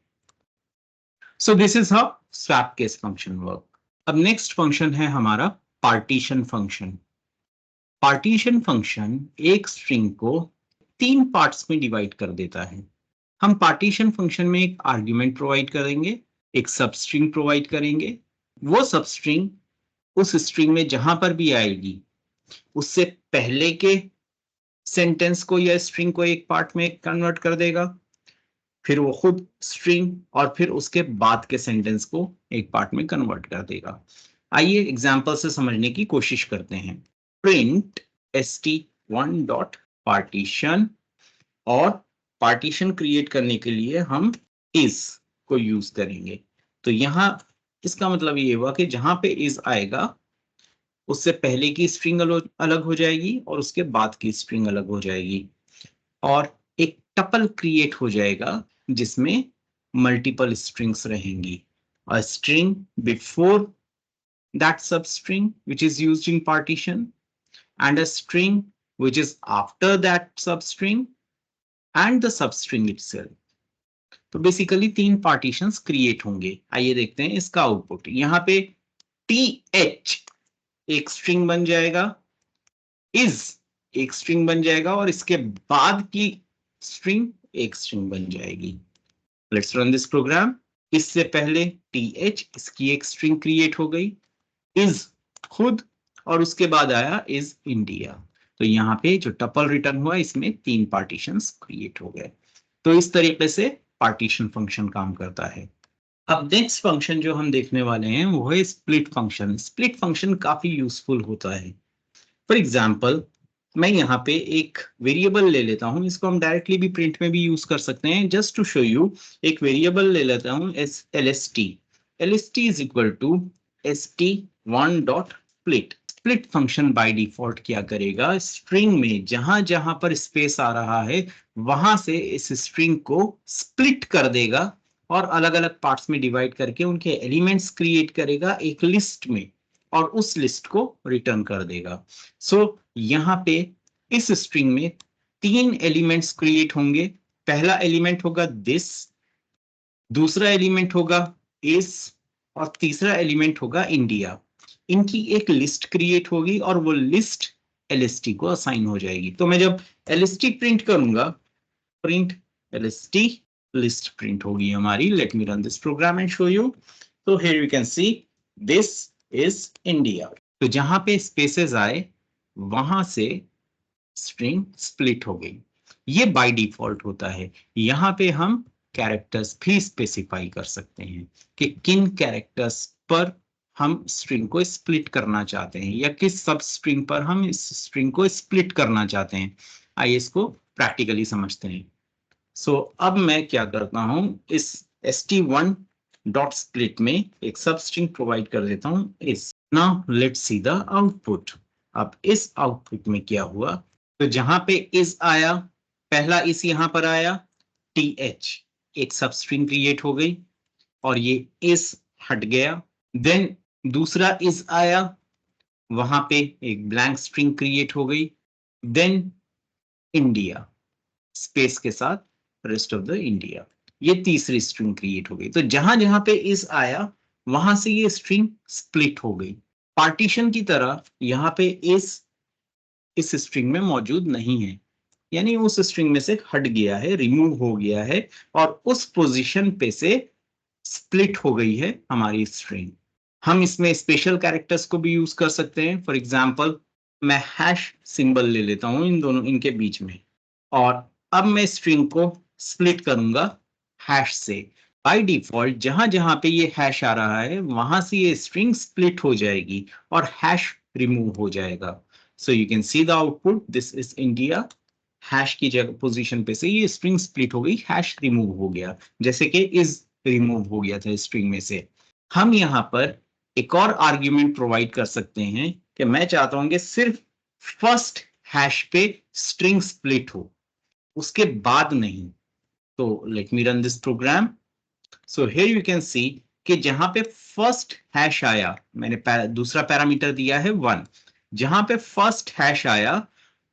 सो this is how swap case function work. अब नेक्स्ट फंक्शन है हमारा पार्टीशन फंक्शन. पार्टीशन फंक्शन एक स्ट्रिंग को तीन पार्ट्स में डिवाइड कर देता है. हम पार्टीशन फंक्शन में एक आर्ग्यूमेंट प्रोवाइड करेंगे, एक सब स्ट्रिंग प्रोवाइड करेंगे. वो सब स्ट्रिंग उस स्ट्रिंग में जहां पर भी आएगी उससे पहले के सेंटेंस को या स्ट्रिंग को एक पार्ट में कन्वर्ट कर देगा, फिर वो खुद स्ट्रिंग और फिर उसके बाद के सेंटेंस को एक पार्ट में कन्वर्ट कर देगा. आइए एग्जांपल से समझने की कोशिश करते हैं. प्रिंट st1 डॉट पार्टीशन, और पार्टीशन क्रिएट करने के लिए हम इस को यूज करेंगे. तो यहां इसका मतलब ये हुआ कि जहां पे इस आएगा उससे पहले की स्ट्रिंग अलग हो जाएगी और उसके बाद की स्ट्रिंग अलग हो जाएगी और एक टपल क्रिएट हो जाएगा जिसमें मल्टीपल स्ट्रिंग्स रहेंगी. A string before that substring which is used in partition and a string which is after that substring and the substring itself. तो बेसिकली तीन पार्टीशंस क्रिएट होंगे. आइए देखते हैं इसका आउटपुट. यहाँ पे th एक स्ट्रिंग बन जाएगा, is एक स्ट्रिंग बन जाएगा और इसके बाद की स्ट्रिंग एक स्ट्रिंग बन जाएगी. Let's run this program. इससे पहले th इसकी एक स्ट्रिंग क्रिएट हो गई, is खुद, और उसके बाद आया is इंडिया. तो यहाँ पे जो टपल रिटर्न हुआ इसमें तीन पार्टीशंस क्रिएट हो गए. तो इस तरीके से पार्टीशन फंक्शन काम करता है. अब नेक्स्ट फंक्शन जो हम देखने वाले हैं वो है स्प्लिट फंक्शन. स्प्लिट फंक्शन काफी यूजफुल होता है. फॉर एग्जाम्पल मैं यहाँ पे एक वेरिएबल ले लेता हूँ, इसको हम डायरेक्टली भी प्रिंट में भी यूज कर सकते हैं. जस्ट टू शो यू एक वेरिएबल ले लेता हूँ lst. lst is equal to st1 dot split. Split function by default क्या करेगा, स्ट्रिंग में जहां जहां पर स्पेस आ रहा है वहां से इस स्ट्रिंग को स्प्लिट कर देगा और अलग अलग पार्ट्स में डिवाइड करके उनके एलिमेंट्स क्रिएट करेगा एक लिस्ट में और उस लिस्ट को रिटर्न कर देगा। सो यहाँ पे इस स्ट्रिंग में 3 एलिमेंट्स क्रिएट होंगे। पहला एलिमेंट होगा दिस, दूसरा एलिमेंट होगा इस और तीसरा एलिमेंट होगा इंडिया। इनकी एक लिस्ट क्रिएट होगी और वो लिस्ट एलएसटी को असाइन हो जाएगी। तो मैं जब एलएसटी प्रिंट करूंगा, प्रिंट एलएसटी, लिस्ट प्रिंट होगी हमारी। Let me run this program and show you. तो here you can see this is India. तो जहां पे स्पेसेस आए वहां से स्ट्रिंग स्प्लिट हो गई। ये बाय डिफॉल्ट होता है। यहां पे हम कैरेक्टर्स भी स्पेसिफाई कर सकते हैं कि किन कैरेक्टर्स पर हम स्ट्रिंग को स्प्लिट करना चाहते हैं या किस सब स्ट्रिंग पर हम इस स्ट्रिंग को स्प्लिट करना चाहते हैं। आइए इसको प्रैक्टिकली समझते हैं। सो अब मैं क्या करता हूं, इस st1 डॉट स्प्लिट में एक सब स्ट्रिंग प्रोवाइड कर देता हूं इस। Now let's see the output. अब इस आउटपुट में क्या हुआ, तो जहां पे इस आया, पहला इस यहां पर आया, th एक सब स्ट्रिंग क्रिएट हो गई और ये इस हट गया। देन दूसरा इस आया, वहां पे एक ब्लैंक स्ट्रिंग क्रिएट हो गई। देन इंडिया स्पेस के साथ रेस्ट ऑफ द इंडिया, ये तीसरी स्ट्रिंग क्रिएट हो गई। तो जहां जहां पे इस आया वहां से ये स्ट्रिंग स्प्लिट हो गई। पार्टीशन की तरह यहाँ पे इस स्ट्रिंग में मौजूद नहीं है, यानी उस स्ट्रिंग में से हट गया है, रिमूव हो गया है और उस पोजीशन पे से स्प्लिट हो गई है हमारी स्ट्रिंग। हम इसमें स्पेशल कैरेक्टर्स को भी यूज कर सकते हैं। फॉर एग्जांपल मैं हैश सिंबल ले लेता हूं इन दोनों, इनके बीच में, और अब मैं स्ट्रिंग को स्प्लिट करूंगा हैश से। बाय डिफॉल्ट जहां जहां पे ये हैश आ रहा है वहां से ये स्ट्रिंग स्प्लिट हो जाएगी और हैश रिमूव हो जाएगा। So you can C the output, this is India. Hash की जगह पोजीशन पे से ये स्ट्रिंग स्प्लिट हो गई, हैश रिमूव हो गया, जैसे कि इज रिमूव हो गया था स्ट्रिंग में से। हम यहाँ पर एक और आर्ग्यूमेंट प्रोवाइड कर सकते हैं कि मैं चाहता हूं कि सिर्फ फर्स्ट हैश पे स्ट्रिंग स्प्लिट हो, उसके बाद नहीं। तो let me run this program. So here you can see कि जहां पे फर्स्ट हैश आया, मैंने दूसरा पैरामीटर दिया है 1, जहां पे फर्स्ट हैश आया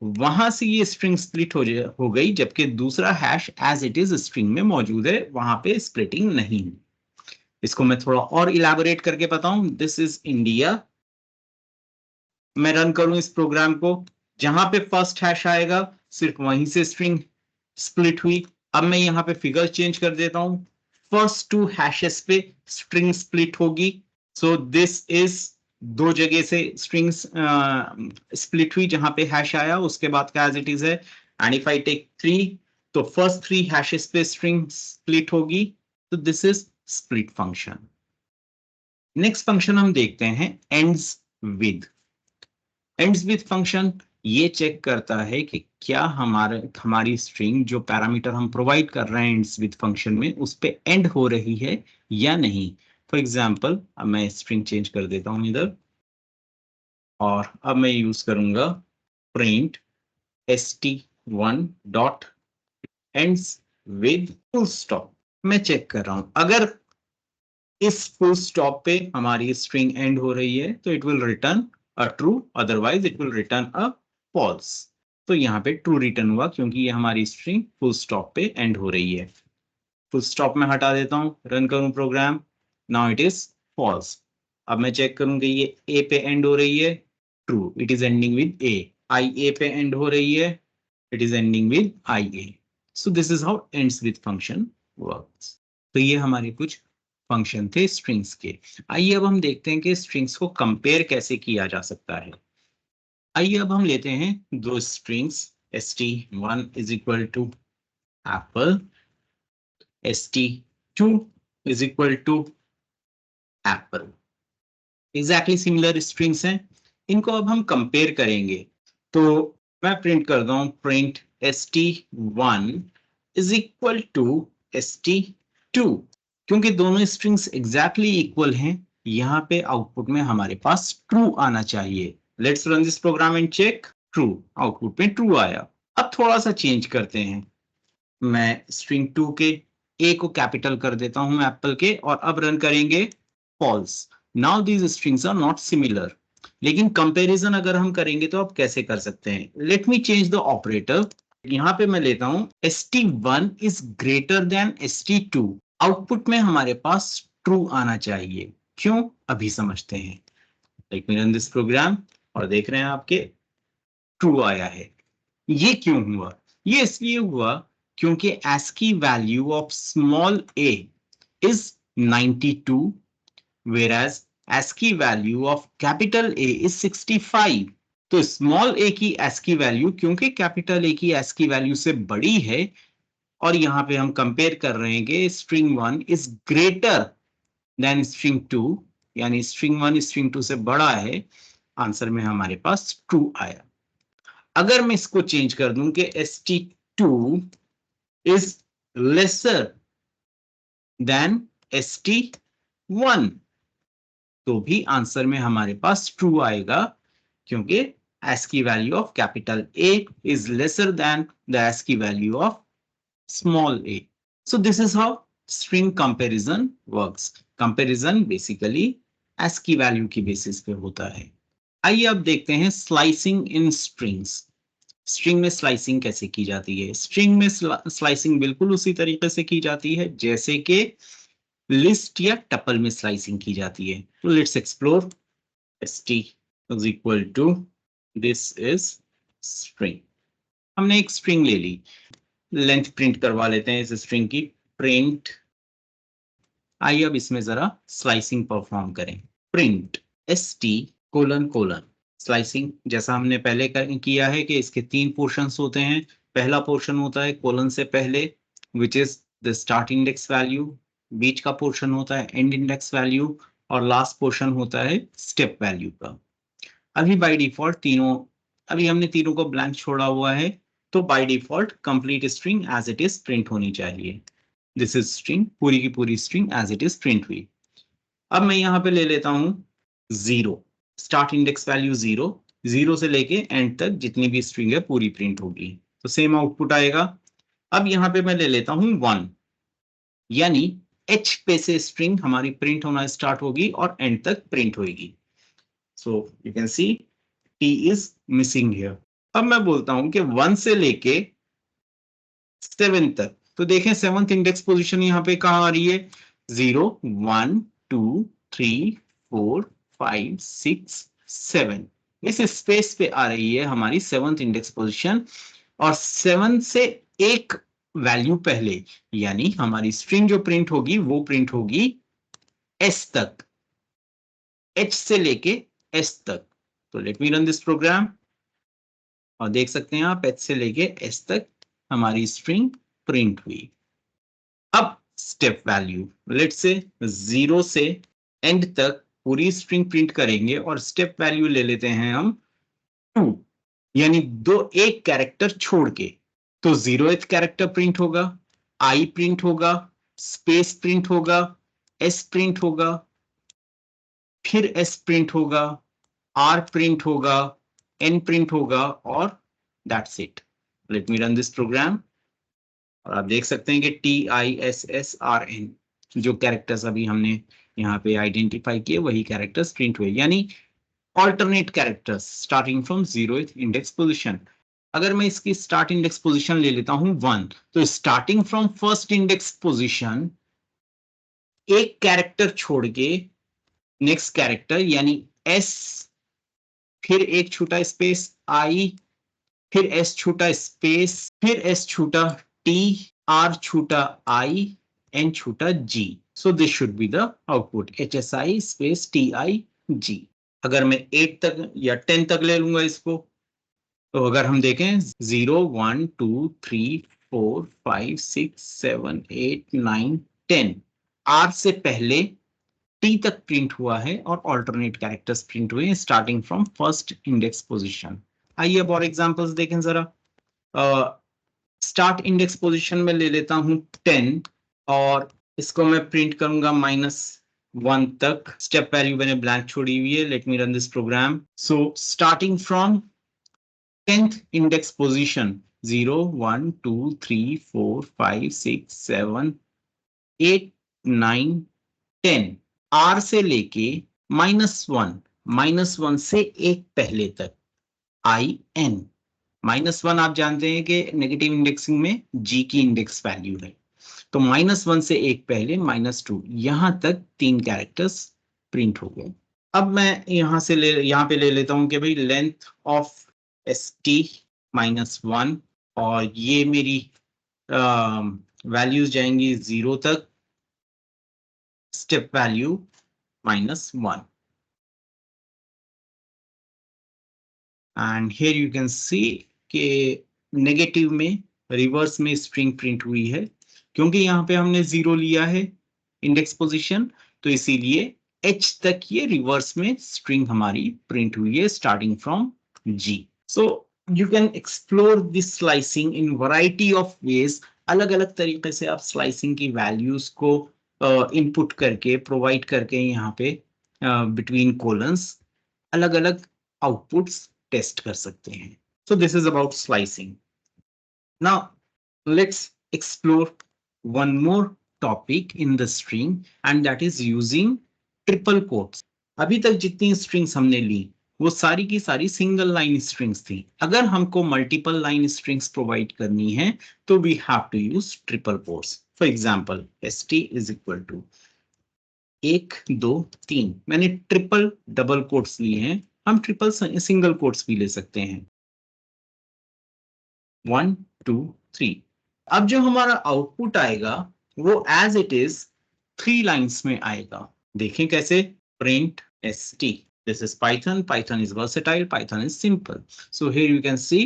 वहां से ये स्ट्रिंग स्प्लिट हो गई, जबकि दूसरा hash as it is string में मौजूद है, वहां पे स्प्लिटिंग नहीं है। इसको मैं थोड़ा और इलैबोरेट करके बताऊं। This is India. मैं रन करूं इस प्रोग्राम को, जहां पे फर्स्ट हैश आएगा सिर्फ वहीं से स्ट्रिंग स्प्लिट हुई। अब मैं यहाँ पे फिगर चेंज कर देता हूं, फर्स्ट 2 हैशेस पे स्ट्रिंग स्प्लिट होगी। सो दिस इज 2 जगह से स्ट्रिंग्स स्प्लिट हुई, जहां पे हैश आया उसके बाद का एज इट इज है। एंड इफ आई टेक 3, तो फर्स्ट 3 हैशेस पे स्ट्रिंग स्प्लिट होगी। तो this is split function. Next function हम देखते हैं ends with. Ends with function ये चेक करता है कि क्या हमारी स्ट्रिंग जो पैरामीटर हम प्रोवाइड कर रहे हैं एंड्स विद फंक्शन में उस पे एंड हो रही है या नहीं। फॉर एग्जांपल अब मैं स्ट्रिंग चेंज कर देता हूं इधर, और अब मैं यूज करूंगा print st1 dot ends with full stop. मैं चेक कर रहा हूं अगर इस फुल स्टॉप पे हमारी स्ट्रिंग एंड हो रही है तो it will return a true, otherwise it will return a false. तो यहाँ पे ट्रू रिटर्न हुआ क्योंकि ये हमारी स्ट्रिंग फुल स्टॉप पे एंड हो रही है। फुल स्टॉप में हटा देता हूं, रन करूं program, now it is false. अब मैं चेक करूं कि ये ए पे एंड हो रही है, true, it is ending with a. I a पे एंड हो रही है, it is ending with i a. So this is how ends with function works. तो ये हमारे कुछ फंक्शन थे स्ट्रिंग्स के। आइए अब हम देखते हैं कि स्ट्रिंग्स को कंपेयर कैसे किया जा सकता है। आइए अब हम लेते हैं 2 strings, st1 is equal to apple, st2 is equal to apple. Exactly similar strings हैं, इनको अब हम कंपेयर करेंगे। तो मैं प्रिंट करता हूं print st1 is equal to st2। क्योंकि दोनों स्ट्रिंग्स एग्जैक्टली इक्वल हैं, यहाँ पे आउटपुट में हमारे पास ट्रू आना चाहिए। Let's run this program and check. True, output में ट्रू आया। अब थोड़ा सा चेंज करते हैं, मैं स्ट्रिंग 2 के ए को कैपिटल कर देता हूं एप्पल के, और अब रन करेंगे false. Now these strings are not similar. लेकिन कंपैरिजन अगर हम करेंगे तो आप कैसे कर सकते हैं? Let me change the operator. यहां पे मैं लेता हूं st1 is greater than st2। Output में हमारे पास ट्रू आना चाहिए। क्यों? अभी समझते हैं। Let me run this program और देख रहे हैं आपके ट्रू आया है। ये क्यों हुआ? ये इसलिए हुआ क्योंकि ASCII value of small a is 92, whereas ASCII value of capital A is 65। तो स्मॉल a की ASCII वैल्यू क्योंकि कैपिटल A की ASCII वैल्यू से बड़ी है, और यहां पे हम कंपेयर कर रहे हैं कि string 1 is greater than string 2, यानी स्ट्रिंग 1 स्ट्रिंग 2 से बड़ा है। आंसर में हमारे पास ट्रू आया। अगर मैं इसको चेंज कर दूं कि st2 is lesser than st1, तो भी आंसर में हमारे पास ट्रू आएगा, क्योंकि ASCII value of capital A is lesser than the ASCII value of small a. So this is how string comparison works. Comparison basically ASCII value की basis पे होता है। आइए अब देखते हैं स्लाइसिंग इन स्ट्रिंग्स। स्ट्रिंग में स्लाइसिंग कैसे की जाती है? स्ट्रिंग में स्लाइसिंग बिल्कुल उसी तरीके से की जाती है जैसे कि लिस्ट या टपल में स्लाइसिंग की जाती है। तो let's explore. st is equal to this is string। हमने एक स्ट्रिंग ले ली, लेंथ प्रिंट करवा लेते हैं इस स्ट्रिंग की। प्रिंट, आइए अब इसमें जरा स्लाइसिंग परफॉर्म करें। Print st colon colon. Slicing जैसा हमने पहले किया है कि इसके 3 पोर्शंस होते हैं। पहला पोर्शन होता है कोलन से पहले, which is the start index value. बीच का पोर्शन होता है एंड इंडेक्स वैल्यू, और लास्ट पोर्शन होता है स्टेप वैल्यू का। अभी बाय डिफॉल्ट तीनों, अभी हमने तीनों को ब्लैंक छोड़ा हुआ है, तो by default complete string as it is print होनी चाहिए। दिस इज स्ट्रिंग, पूरी की पूरी string as it is print हुई। अब मैं यहां पे ले लेता हूं 0, स्टार्ट इंडेक्स वैल्यू 0, 0 से लेके एंड तक जितनी भी स्ट्रिंग है पूरी प्रिंट होगी, तो सेम आउटपुट आएगा। अब यहां पे मैं ले लेता हूं 1, यानी H पे से स्ट्रिंग हमारी प्रिंट होना स्टार्ट होगी और एंड तक प्रिंट होगी। So you can C T is missing here। अब मैं बोलता हूं कि 1 से लेके 7 तक, तो देखें 7th इंडेक्स पोजीशन यहां पे कहां आ रही है? 0 1 2 3 4 5 6 7, इस स्पेस पे आ रही है हमारी 7th इंडेक्स पोजीशन। और 7 से एक वैल्यू पहले, यानी हमारी स्ट्रिंग जो प्रिंट होगी वो प्रिंट होगी S तक, H से लेके S तक। तो let me run this program और देख सकते हैं आप H से लेके S तक हमारी स्ट्रिंग प्रिंट हुई। अब स्टेप वैल्यू, लेट से 0 से एंड तक पूरी स्ट्रिंग प्रिंट करेंगे और स्टेप वैल्यू ले लेते हैं हम 2, यानी एक कैरेक्टर छोड़ के। तो 0th कैरेक्टर प्रिंट होगा, I प्रिंट होगा, स्पेस प्रिंट होगा, S प्रिंट होगा, फिर S प्रिंट होगा, R प्रिंट होगा, N प्रिंट होगा, और that's it. Let me run this program और आप देख सकते हैं कि TISSRN जो कैरेक्टर्स अभी हमने यहाँ पे आइडेंटिफाई किए वही कैरेक्टर्स प्रिंट हुए, यानी alternate characters starting from 0th index position. अगर मैं इसकी स्टार्ट इंडेक्स पोजीशन ले लेता हूं 1, तो starting from first index position एक कैरेक्टर छोड़ के नेक्स्ट कैरेक्टर यानी S, फिर एक छोटा स्पेस I, फिर S छोटा स्पेस, फिर S छोटा T, R छोटा I, N छोटा G। So this should be the output, HSI space TIG। अगर मैं 8 तक या 10 तक ले लूंगा इसको, तो अगर हम देखें 0 1 2 3 4 5 6 7 8 9 10, R से पहले T तक प्रिंट हुआ है और ऑल्टरनेट कैरेक्टर्स प्रिंट हुए हैं starting from first index position. आइए अब और एग्जांपल्स देखें जरा। स्टार्ट इंडेक्स पोजीशन में ले लेता हूं 10 और इसको मैं प्रिंट करूंगा 1 तक स्टेप वैल्यू मैंने ब्लैंक छोड़ी हुई है. Let me run this program. So starting from 10th index position 0 1 2 3 4 5 6 7 8 9 10 R से लेके -1 से एक पहले तक IN. -1 आप जानते हैं कि नेगेटिव इंडेक्सिंग में G की इंडेक्स वैल्यू है. तो -1 से एक पहले -2 यहां तक 3 कैरेक्टर्स प्रिंट हो गए. अब मैं यहां पे ले लेता हूं कि भाई लेंथ ऑफ ST -1 और ये मेरी वैल्यूज जाएंगी 0 तक. Step value -1 and here you can see कि नेगेटिव में रिवर्स में स्ट्रिंग प्रिंट हुई है क्योंकि यहाँ पे हमने 0 लिया है इंडेक्स पोजीशन. तो इसीलिए H तक ये रिवर्स में स्ट्रिंग हमारी प्रिंट हुई है starting from G. So you can explore this slicing in variety of ways. अलग अलग तरीके से आप स्लाइसिंग की वैल्यूज को इनपुट करके प्रोवाइड करके यहाँ पे बिटवीन कोलन्स अलग अलग आउटपुट्स टेस्ट कर सकते हैं. So this is about slicing. Now let's explore one more topic in the string and that is using triple quotes. अभी तक जितनी स्ट्रिंग्स हमने ली वो सारी की सारी सिंगल लाइन स्ट्रिंग्स थी. अगर हमको मल्टीपल लाइन स्ट्रिंग्स प्रोवाइड करनी है तो we have to use triple quotes. For example ST is equal to 1 2 3. मैंने ट्रिपल डबल कोट्स लिए हैं. हम ट्रिपल सिंगल कोट्स भी ले सकते हैं. 1 2 3. अब जो हमारा आउटपुट आएगा वो एज इट इज 3 लाइंस में आएगा. देखें कैसे. Print ST. This is Python. Python is versatile. Python is simple. So here you can C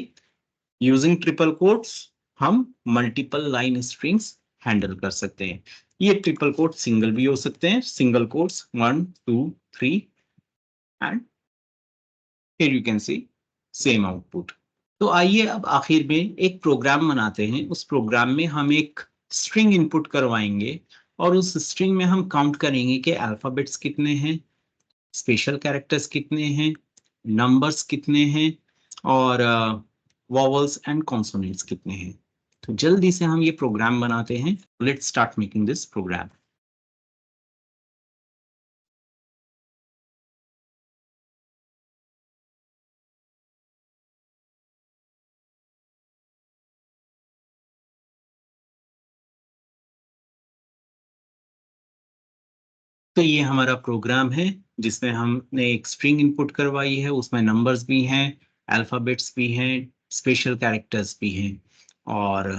using triple quotes हम मल्टीपल लाइन स्ट्रिंग्स हैंडल कर सकते हैं. ये ट्रिपल कोट सिंगल भी हो सकते हैं. Single quotes 1 2 3 and here you can C same output. तो आइए अब आखिर में एक प्रोग्राम बनाते हैं. उस प्रोग्राम में हम एक स्ट्रिंग इनपुट करवाएंगे और उस स्ट्रिंग में हम काउंट करेंगे कि अल्फाबेट्स कितने हैं, स्पेशल कैरेक्टर्स कितने हैं, नंबर्स कितने हैं और वॉवल्स एंड कॉन्सोनेंट्स कितने हैं. तो जल्दी से हम ये प्रोग्राम बनाते हैं. Let's start making this program. तो ये हमारा प्रोग्राम है जिसमें हमने एक स्ट्रिंग इनपुट करवाई है. उसमें नंबर्स भी हैं, अल्फाबेट्स भी हैं, स्पेशल कैरेक्टर्स भी हैं और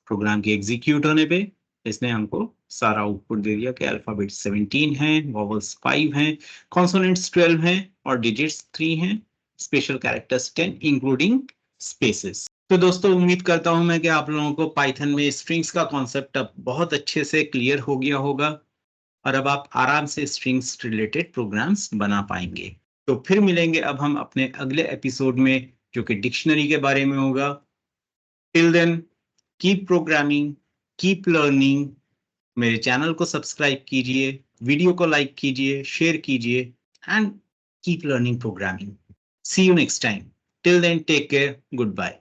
प्रोग्राम के एग्जीक्यूट होने पे इसने हमको सारा आउटपुट दे दिया कि अल्फाबेट 17 हैं, वॉवल्स 5 हैं, कॉन्सोनेंट्स 12 हैं और डिजिट्स 3 हैं, स्पेशल कैरेक्टर्स 10 इंक्लूडिंग स्पेसेस. तो दोस्तों उम्मीद करता हूं मैं कि आप लोगों को पाइथन में स्ट्रिंग्स का कॉन्सेप्ट अब बहुत अच्छे से क्लियर हो गया होगा और अब आप आराम से स्ट्रिंग्स रिलेटेड प्रोग्राम्स बना पाएंगे. तो फिर मिलेंगे अब हम अपने अगले एपिसोड में जो कि डिक्शनरी के बारे में होगा. Till then keep programming, keep learning. मेरे चैनल को सब्सक्राइब कीजिए, वीडियो को लाइक कीजिए, शेयर कीजिए and keep learning programming. See you next time. Till then take care. Good bye.